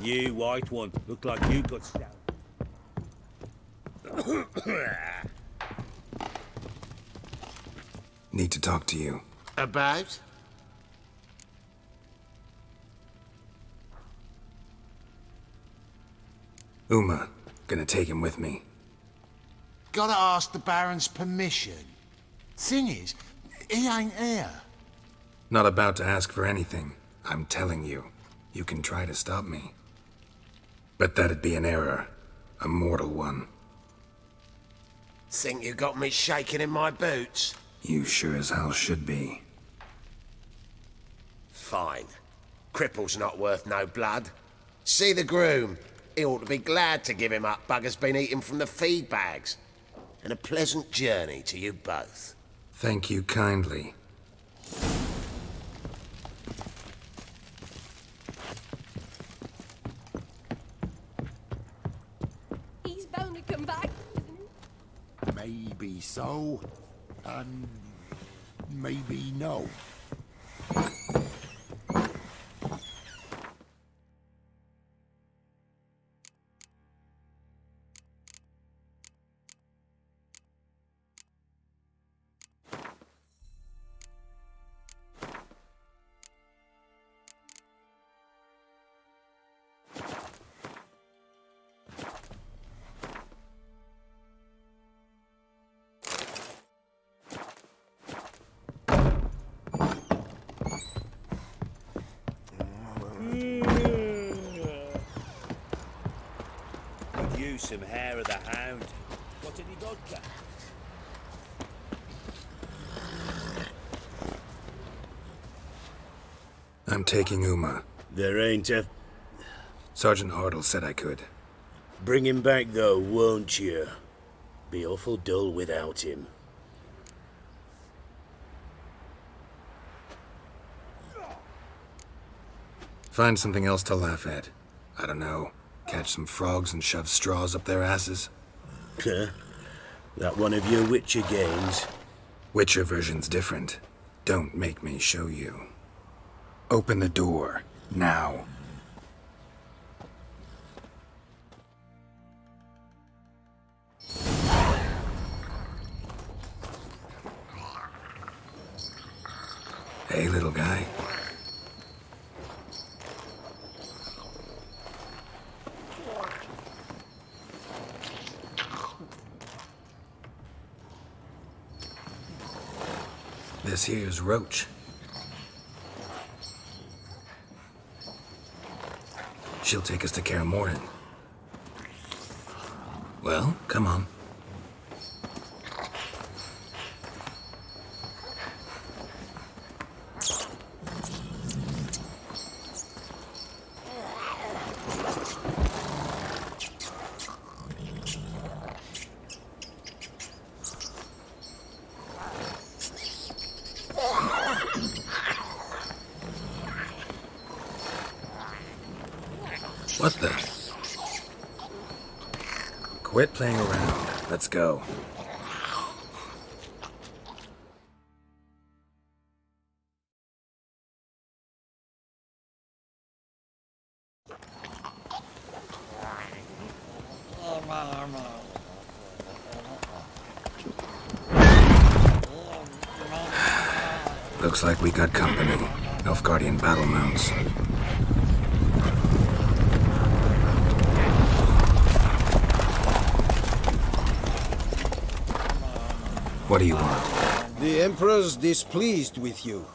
You white one, look like you got stabbed. Need to talk to you. About? Uma, gonna take him with me. Gotta ask the Baron's permission. Thing is, he ain't here. Not about to ask for anything. I'm telling you. You can try to stop me. But that'd be an error. A mortal one. Think you got me shaking in my boots? You sure as hell should be. Fine. Cripple's not worth no blood. See the groom. He ought to be glad to give him up. Bugger's been eating from the feed bags. And a pleasant journey to you both. Thank you kindly. He's bound to come back, isn't he? Maybe so, and maybe no. Could use some hair of the hound. Got any vodka? I'm taking Uma. There ain't a... Sergeant Hartle said I could. Bring him back, though, won't you? Be awful dull without him. Find something else to laugh at. I don't know. Catch some frogs and shove straws up their asses. Huh? That one of your Witcher games? Witcher version's different. Don't make me show you. Open the door. Now. Hey, little guy. This here's Roach. She'll take us to Kaer Morhen. Well, come on. What the? Quit playing around. Let's go. Looks like we got company. Nilfgaardian battle mounts. What do you want? The Emperor's displeased with you.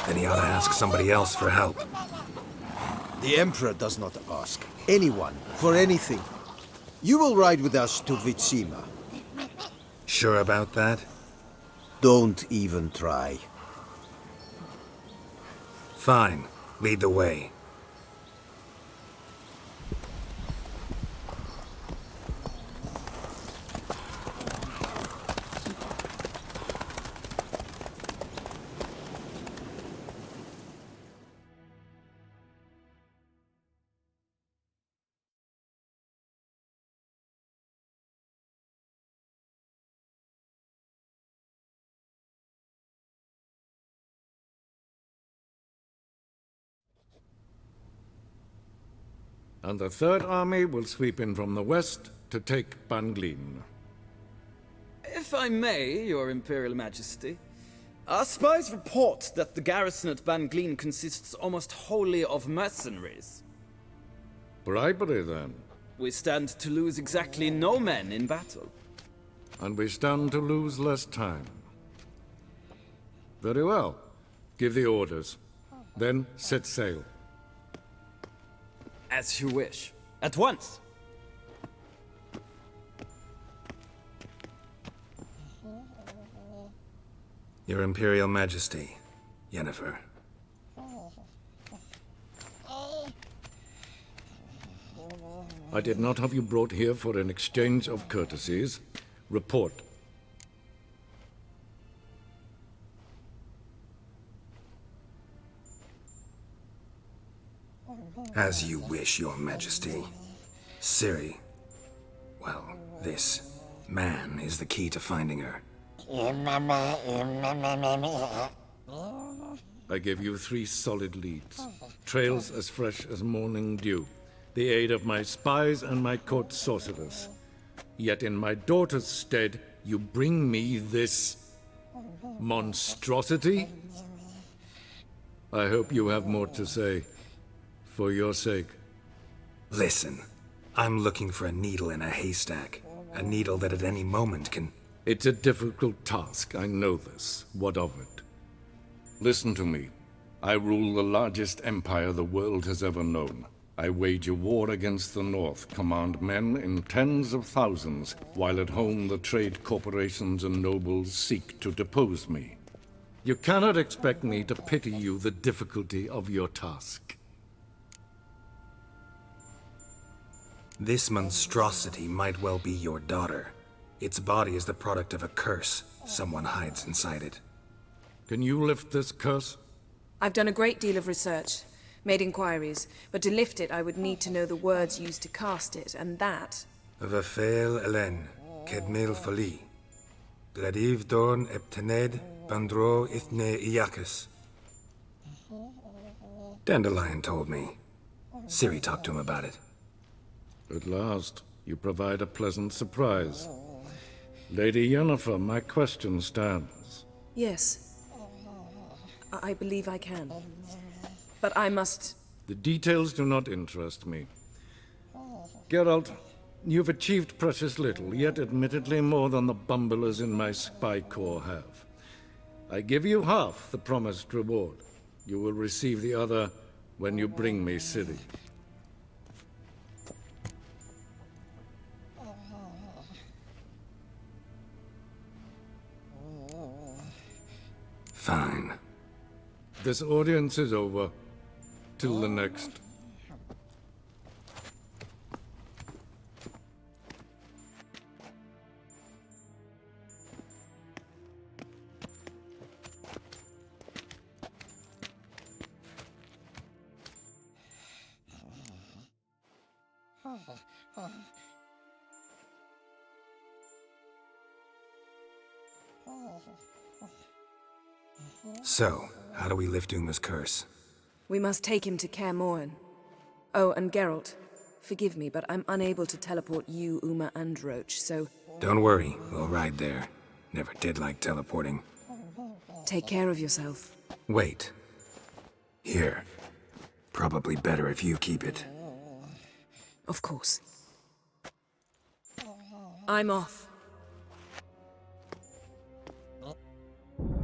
Then he ought to ask somebody else for help. The Emperor does not ask anyone for anything. You will ride with us to Vitsima. Sure about that? Don't even try. Fine. Lead the way. And the Third Army will sweep in from the west to take Banglin. If I may, Your Imperial Majesty, our spies report that the garrison at Banglin consists almost wholly of mercenaries. Bribery, then. We stand to lose exactly no men in battle. And we stand to lose less time. Very well. Give the orders. Then set sail. As you wish. At once! Your Imperial Majesty, Yennefer. I did not have you brought here for an exchange of courtesies. Report. As you wish, Your Majesty. Ciri. Well, this man is the key to finding her. I gave you 3 solid leads. Trails as fresh as morning dew. The aid of my spies and my court sorcerers. Yet in my daughter's stead, you bring me this monstrosity? I hope you have more to say. For your sake. Listen, I'm looking for a needle in a haystack. A needle that at any moment can... It's a difficult task, I know this. What of it? Listen to me. I rule the largest empire the world has ever known. I wage a war against the North, command men in tens of thousands, while at home the trade corporations and nobles seek to depose me. You cannot expect me to pity you the difficulty of your task. This monstrosity might well be your daughter. Its body is the product of a curse. Someone hides inside it. Can you lift this curse? I've done a great deal of research, made inquiries, but to lift it I would need to know the words used to cast it, and that... Vafel Elen, Kedmil Fali. Gladiv Dorn Ep.18, Bandro Ithne Iakis. Dandelion told me. Ciri talked to him about it. At last, you provide a pleasant surprise. Lady Yennefer, my question stands. Yes. I believe I can. But I must... The details do not interest me. Geralt, you've achieved precious little, yet admittedly more than the bumblers in my spy corps have. I give you half the promised reward. You will receive the other when you bring me Ciri. Fine. This audience is over. Till the next. So, how do we lift Uma's curse? We must take him to Kaer Morhen. Oh, and Geralt, forgive me, but I'm unable to teleport you, Uma, and Roach, so... Don't worry, we'll ride there. Never did like teleporting. Take care of yourself. Wait. Here. Probably better if you keep it. Of course. I'm off.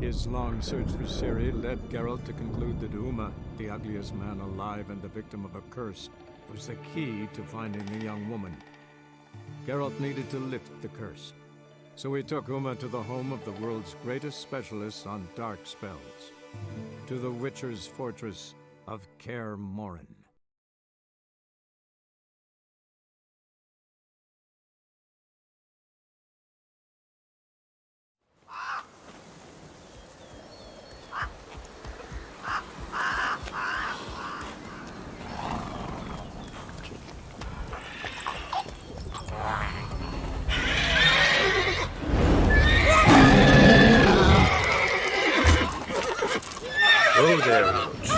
His long search for Ciri led Geralt to conclude that Uma, the ugliest man alive and the victim of a curse, was the key to finding the young woman. Geralt needed to lift the curse, so he took Uma to the home of the world's greatest specialist on dark spells, to the Witcher's fortress of Kaer Morhen. Oh there, Roach.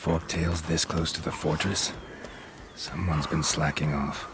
forktails this close to the fortress? Someone's been slacking off.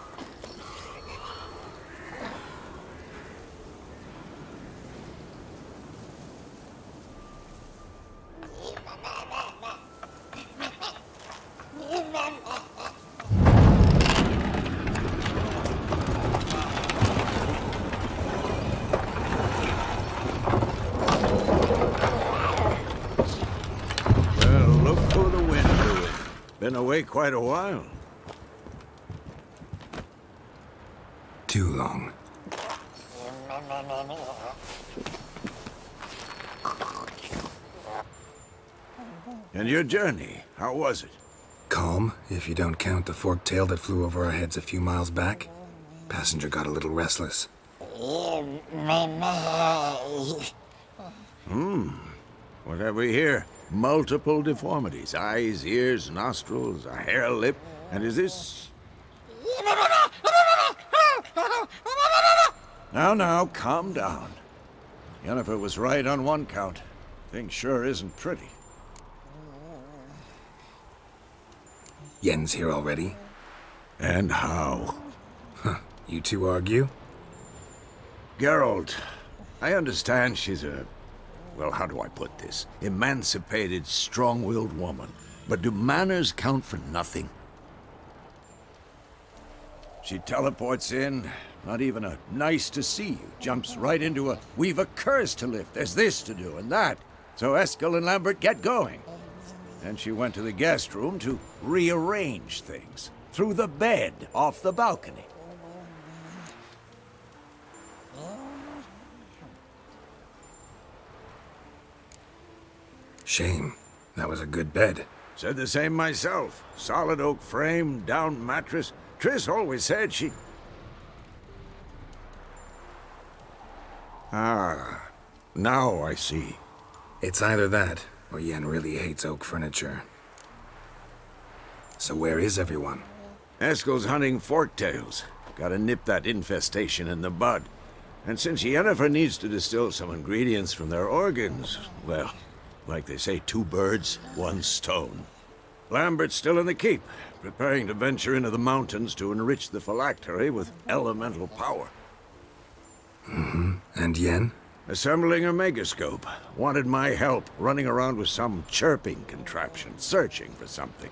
Been away quite a while. Too long. And your journey, how was it? Calm, if you don't count the forktail that flew over our heads a few miles back. Passenger got a little restless. What have we here? Multiple deformities. Eyes, ears, nostrils, a hair lip. And is this... Now, calm down. Yennefer was right on one count. Thing sure isn't pretty. Yen's here already? And how? Huh. You two argue? Geralt, I understand she's a... Well, how do I put this? Emancipated, strong-willed woman. But do manners count for nothing? She teleports in, not even a nice to see you, jumps right into a we've a curse to lift, there's this to do and that. So Eskel and Lambert get going. Then she went to the guest room to rearrange things. Through the bed, off the balcony. Shame. That was a good bed. Said the same myself. Solid oak frame, down mattress. Triss always said she... Ah, now I see. It's either that, or Yen really hates oak furniture. So where is everyone? Eskel's hunting forktails. Gotta nip that infestation in the bud. And since Yennefer needs to distill some ingredients from their organs, well, like they say, 2 birds, 1 stone. Lambert's still in the keep, preparing to venture into the mountains to enrich the phylactery with elemental power. And Yen? Assembling a megascope. Wanted my help, running around with some chirping contraption, searching for something.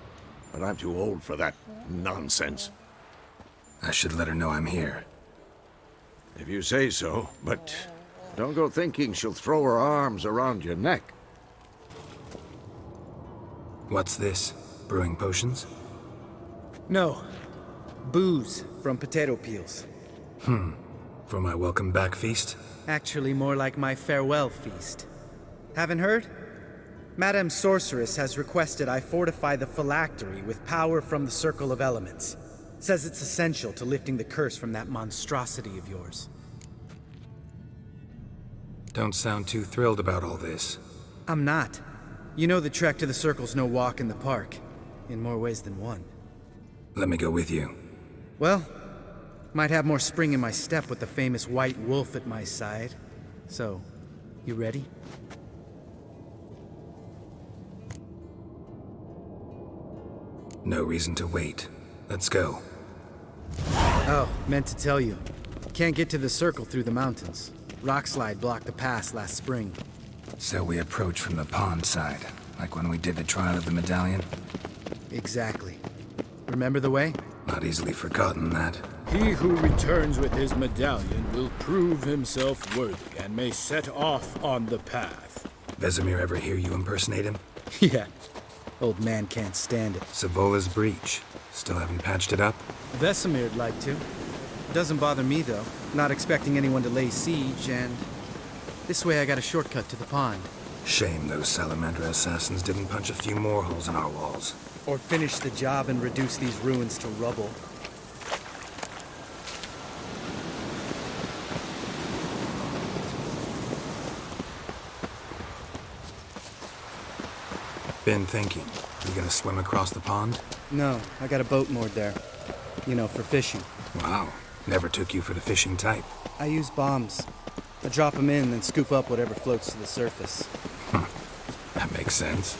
But I'm too old for that nonsense. I should let her know I'm here. If you say so, but don't go thinking she'll throw her arms around your neck. What's this? Brewing potions? No. Booze from potato peels. For my welcome back feast? Actually, more like my farewell feast. Haven't heard? Madame Sorceress has requested I fortify the phylactery with power from the Circle of Elements. Says it's essential to lifting the curse from that monstrosity of yours. Don't sound too thrilled about all this. I'm not. You know the trek to the Circle's no walk in the park. In more ways than one. Let me go with you. Well, might have more spring in my step with the famous white wolf at my side. So, you ready? No reason to wait. Let's go. Oh, meant to tell you. Can't get to the Circle through the mountains. Rockslide blocked the pass last spring. So we approach from the pond side, like when we did the trial of the medallion? Exactly. Remember the way? Not easily forgotten, that. He who returns with his medallion will prove himself worthy and may set off on the path. Vesemir ever hear you impersonate him? Yeah. Old man can't stand it. Savola's breach. Still haven't patched it up? Vesemir'd like to. Doesn't bother me, though. Not expecting anyone to lay siege, and... this way I got a shortcut to the pond. Shame those Salamander assassins didn't punch a few more holes in our walls. Or finish the job and reduce these ruins to rubble. Been thinking. You gonna swim across the pond? No, I got a boat moored there. You know, for fishing. Wow. Never took you for the fishing type. I use bombs. I drop them in, then scoop up whatever floats to the surface. That makes sense.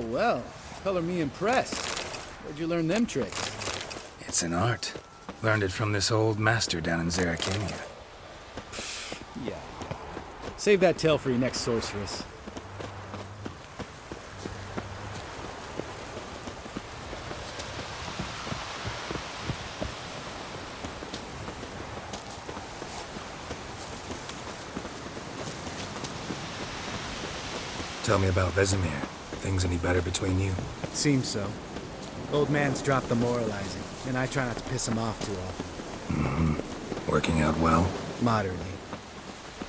well. Color me impressed. Where'd you learn them tricks? It's an art. Learned it from this old master down in Zeracania. Yeah. Save that tale for your next sorceress. Tell me about Vesemir. Things any better between you? Seems so. Old man's dropped the moralizing, and I try not to piss him off too often. Mm-hmm. Working out well? Moderately.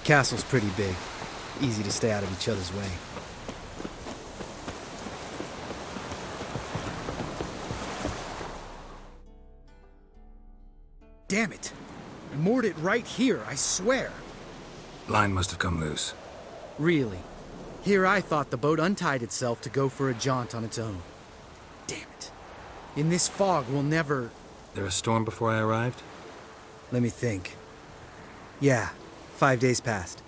Castle's pretty big. Easy to stay out of each other's way. Damn it! I moored it right here, I swear! Line must have come loose. Really? Here I thought the boat untied itself to go for a jaunt on its own. Damn it. In this fog, we'll never... There a storm before I arrived? Let me think. Yeah, 5 days passed.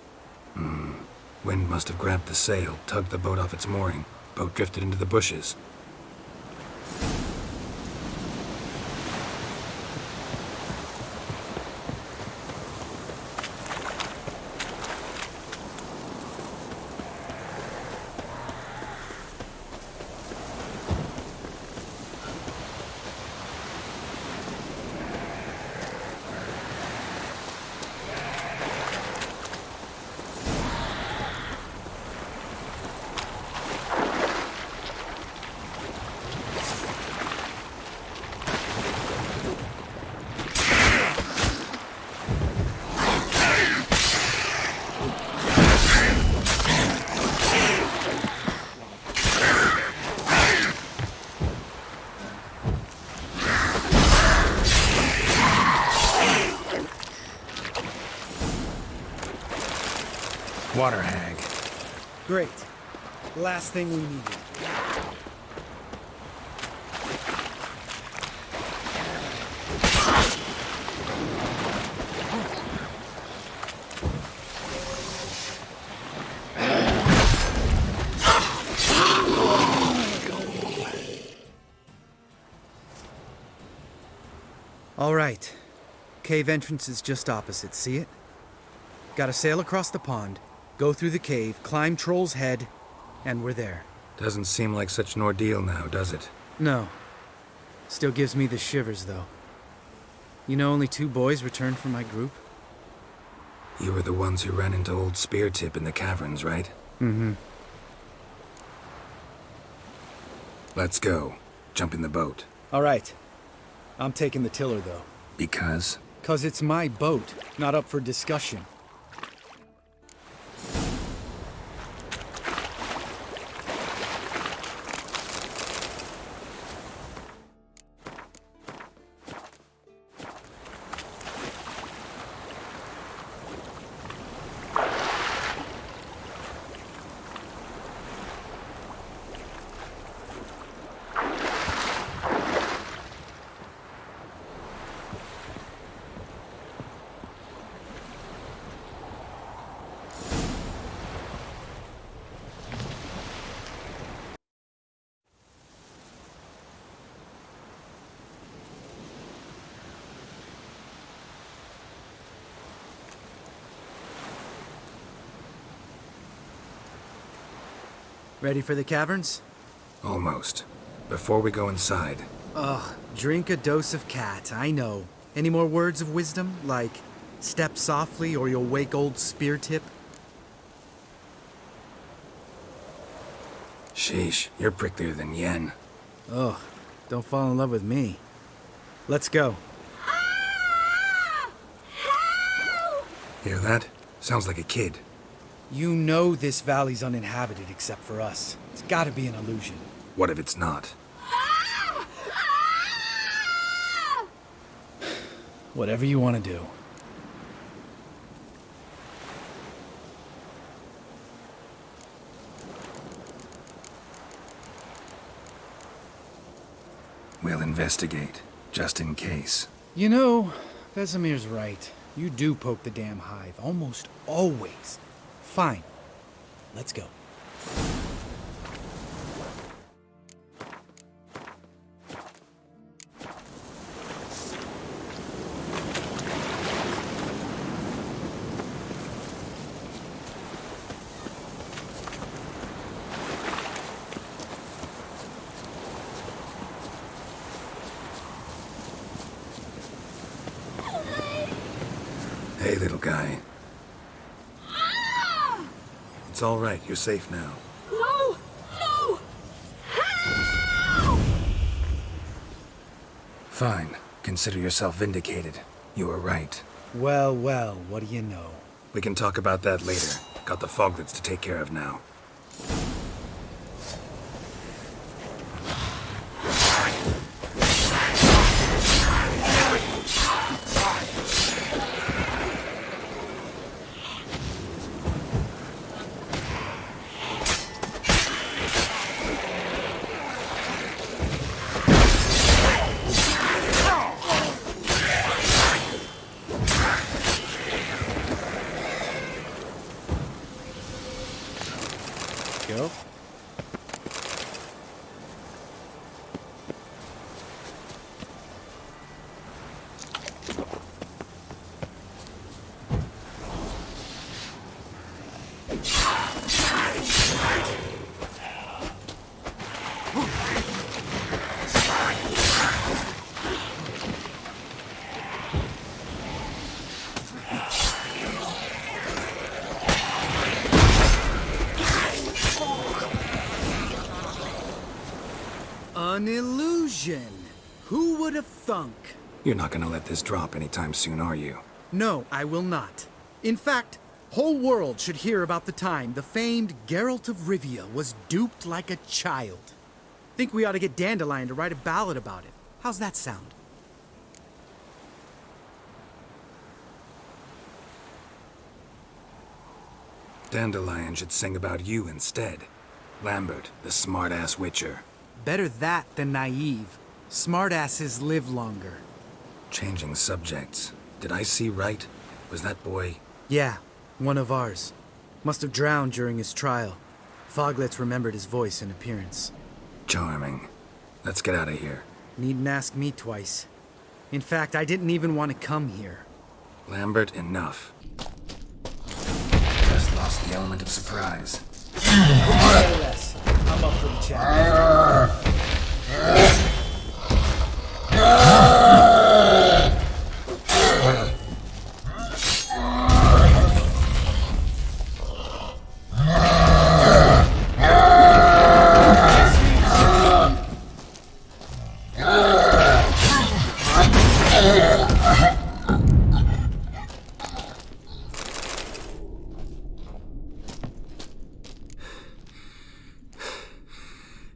Wind must have grabbed the sail, tugged the boat off its mooring. Boat drifted into the bushes. Water hag. Great. Last thing we needed. All right. Cave entrance is just opposite, see it? Gotta sail across the pond, go through the cave, climb Troll's Head, and we're there. Doesn't seem like such an ordeal now, does it? No. Still gives me the shivers, though. You know only 2 boys returned from my group? You were the ones who ran into old Speartip in the caverns, right? Mm-hmm. Let's go. Jump in the boat. All right. I'm taking the tiller, though. Because? 'Cause it's my boat, not up for discussion. Ready for the caverns? Almost. Before we go inside... Ugh, drink a dose of cat, I know. Any more words of wisdom? Like, step softly or you'll wake old Speartip? Sheesh, you're pricklier than Yen. Ugh, don't fall in love with me. Let's go. Hear that? Sounds like a kid. You know this valley's uninhabited except for us. It's gotta be an illusion. What if it's not? Whatever you want to do. We'll investigate, just in case. You know, Vesemir's right. You do poke the damn hive, almost always. Fine. Let's go. Hey, little guy. It's all right. You're safe now. No! No! Fine. Consider yourself vindicated. You were right. Well, well, what do you know? We can talk about that later. Got the foglets to take care of now. Go. An illusion. Who would have thunk? You're not gonna let this drop anytime soon, are you? No, I will not. In fact, whole world should hear about the time the famed Geralt of Rivia was duped like a child. Think we ought to get Dandelion to write a ballad about it. How's that sound? Dandelion should sing about you instead. Lambert, the smart-ass witcher. Better that than naive. Smartasses live longer. Changing subjects. Did I see right? Was that boy... Yeah, one of ours. Must have drowned during his trial. Foglets remembered his voice and appearance. Charming. Let's get out of here. Needn't ask me twice. In fact, I didn't even want to come here. Lambert, enough. Just lost the element of surprise. Less. I'm up for the chat.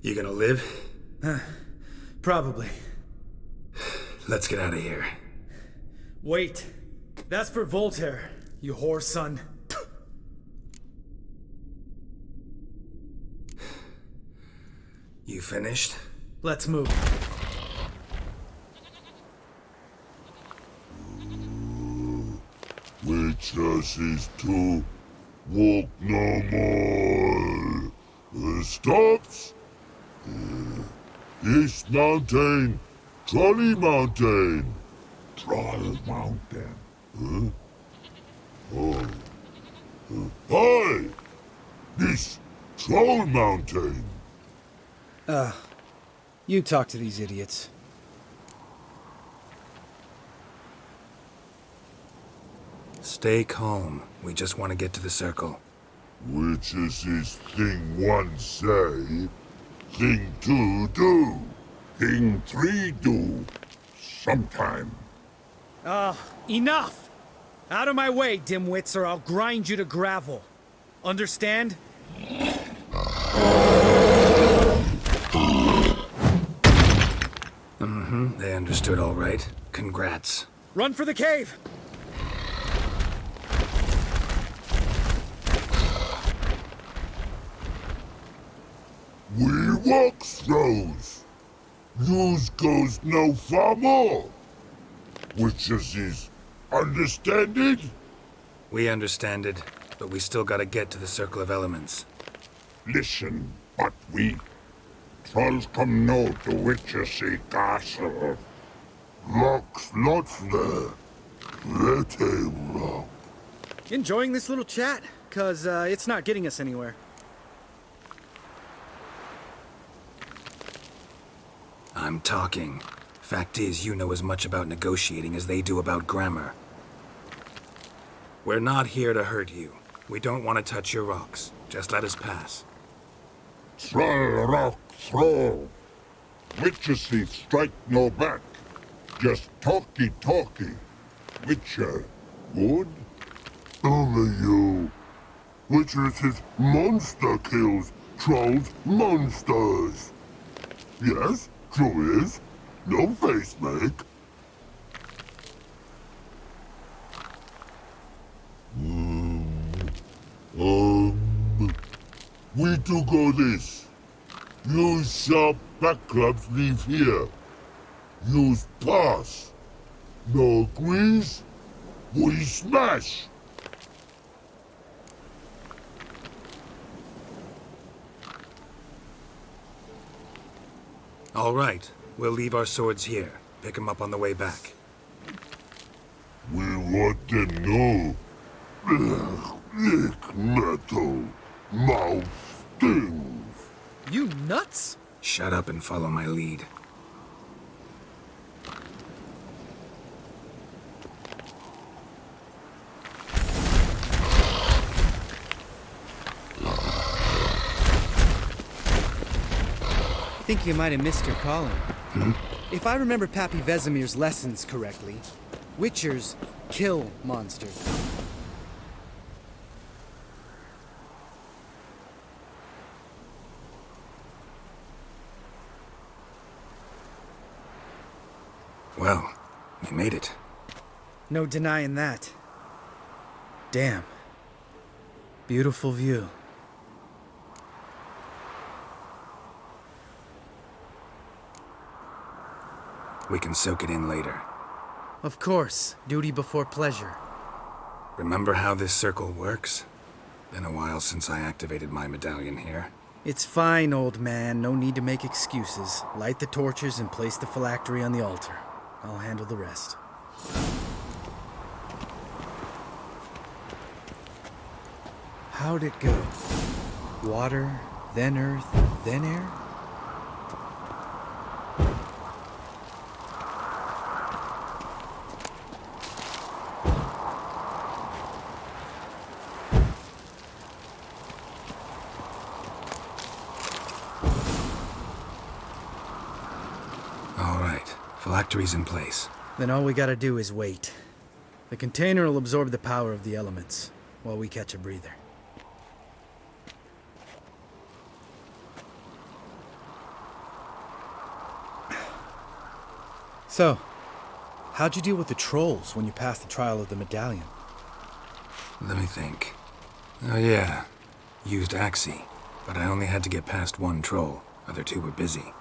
You gonna live? Probably. Let's get out of here. Wait. That's for Voltaire, you whore son. You finished? Let's move. Witches is to walk no more. Stops? East Mountain, Trolley Mountain. Troll Mountain. Huh? Oh. Hi! This Troll Mountain. You talk to these idiots. Stay calm. We just want to get to the circle. Witches is thing one say, thing two do, thing three do, sometime. Enough! Out of my way, dimwits, or I'll grind you to gravel. Understand? They understood all right. Congrats. Run for the cave! We walk throws. News goes no far more. Witches is understand it? We understand it, but we still gotta get to the Circle of Elements. Listen, but we trolls come no to Witches castle. Locks lots there. Let a rock. Enjoying this little chat? 'Cause it's not getting us anywhere. I'm talking. Fact is, you know as much about negotiating as they do about grammar. We're not here to hurt you. We don't want to touch your rocks. Just let us pass. Troll rock throw. Witches strike no back. Just talky. Witcher, good? Only you. Witchers is monster kills. Trolls monsters. Yes, true is. No face make. We do go this. Use sharp back clubs leave here. Use pass. No agrees? We smash! All right. We'll leave our swords here. Pick them up on the way back. We want to know. Lick metal. Mouth stings. You nuts? Shut up and follow my lead. I think you might have missed your calling. If I remember Pappy Vesemir's lessons correctly, Witchers kill monsters. Well, we made it. No denying that. Damn. Beautiful view. We can soak it in later. Of course, duty before pleasure. Remember how this circle works? Been a while since I activated my medallion here. It's fine, old man. No need to make excuses. Light the torches and place the phylactery on the altar. I'll handle the rest. How'd it go? Water, then earth, then air? Phylactery's in place. Then all we gotta do is wait. The container will absorb the power of the elements, while we catch a breather. So, how'd you deal with the trolls when you passed the trial of the medallion? Let me think. Oh yeah, used Axie, but I only had to get past one troll. Other two were busy.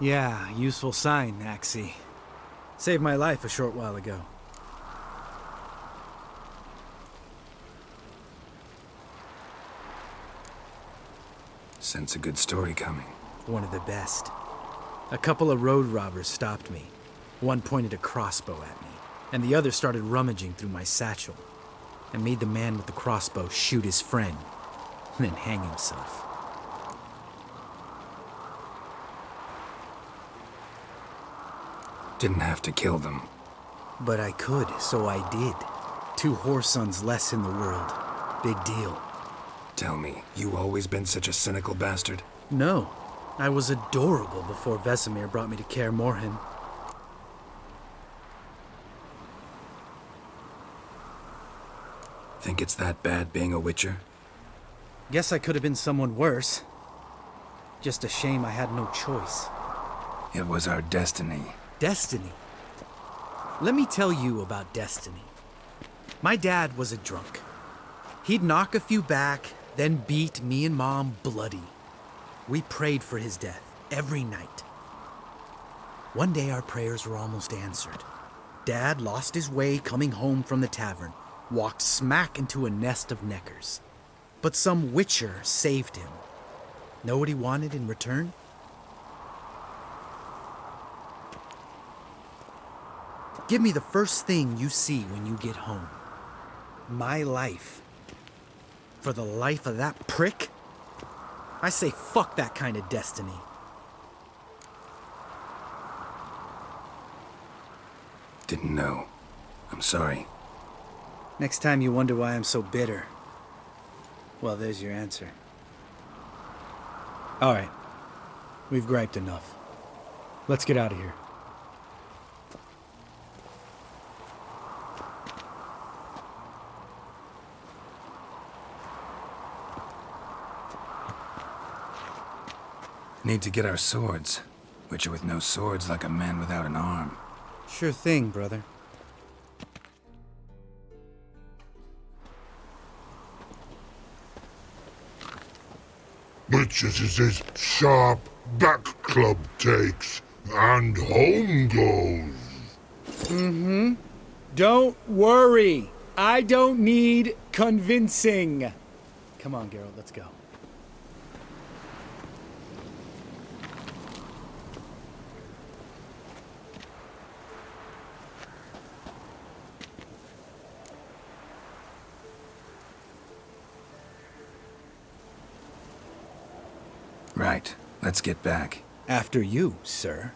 Yeah, useful sign, Axie. Saved my life a short while ago. Sense a good story coming. One of the best. A couple of road robbers stopped me. One pointed a crossbow at me, and the other started rummaging through my satchel. I made the man with the crossbow shoot his friend, and then hang himself. Didn't have to kill them. But I could, so I did. 2 whoresons less in the world. Big deal. Tell me, you always been such a cynical bastard? No. I was adorable before Vesemir brought me to Kaer Morhen. Think it's that bad being a Witcher? Guess I could have been someone worse. Just a shame I had no choice. It was our destiny. Destiny? Let me tell you about destiny. My dad was a drunk. He'd knock a few back, then beat me and Mom bloody. We prayed for his death every night. One day our prayers were almost answered. Dad lost his way coming home from the tavern, walked smack into a nest of neckers. But some Witcher saved him. Know what he wanted in return? Give me the first thing you see when you get home. My life. For the life of that prick? I say fuck that kind of destiny. Didn't know. I'm sorry. Next time you wonder why I'm so bitter, well, there's your answer. All right. We've griped enough. Let's get out of here. Need to get our swords. Witcher with no swords like a man without an arm. Sure thing, brother. Witches is his sharp back club takes, and home goes. Mm-hmm. Don't worry. I don't need convincing. Come on, Geralt, let's go. Right. Let's get back. After you, sir.